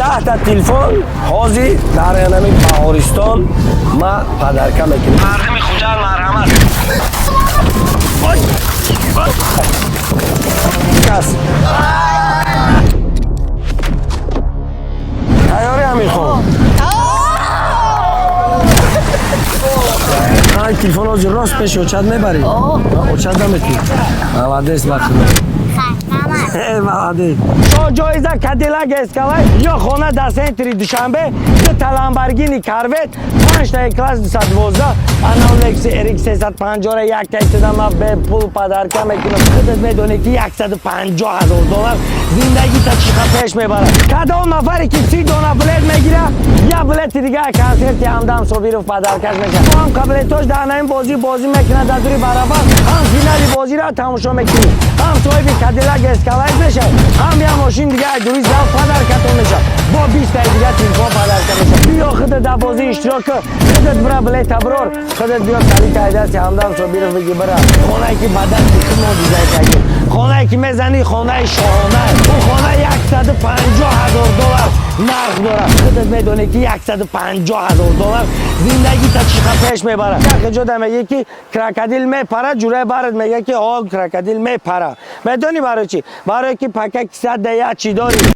10 تا تلفن حاضی در اینمی بهارستان ما پدرکه میکنیم. مردم خوجان مرحمت. کس تیاری امیر خان؟ تلفن حاضی راست پیش اوچد میبری؟ اوچد نمیتونی؟ مولدیست وقتی مولدیست جایزه کدیلک اسکالای یا خانه در سنتری دوشنبه دو لامبورگینی کروت 5 تا کلاس 212 انال لکس اریک 350 را یک تا ما به پول پدرکه میکنم. خودت میدونی که 150,000 دلار زندگی تا چیکار پیش میبره. کدام نفری که 30 دونه بلیت میگیره یا بلیت دیگه کنسرت همدم صبیرو پدرکش میکنه. تو هم قبلیتوش در این بازی میکنه در دوری برابر هم فینالی بازی را تماشا میکنی هم صاحب کدیلک اسکالای بشه هم یه ماشین دیگه دوری زاو پدرکتون میشه با 20 تا دیگه تلفن پدرکه میشه. بیا خودت در بازی اشتراک خودت برا بلیت برار خودت بیا کلی کایدست همدم صبیرو بگی برا خانه که بدن شما دیزاین کردی خانه که میزنی خانه شاهانه اون خانه 150,000 دلار نرخ داره. خودت میدونی که 150,000 دلار زندگی تا چیکار پیش میبره. که جدا میگه که کراکودیل میپره جوره برات میگه که آ کراکودیل میپره. میدونی برای چی؟ برای که پکک 100 دیگه چی داری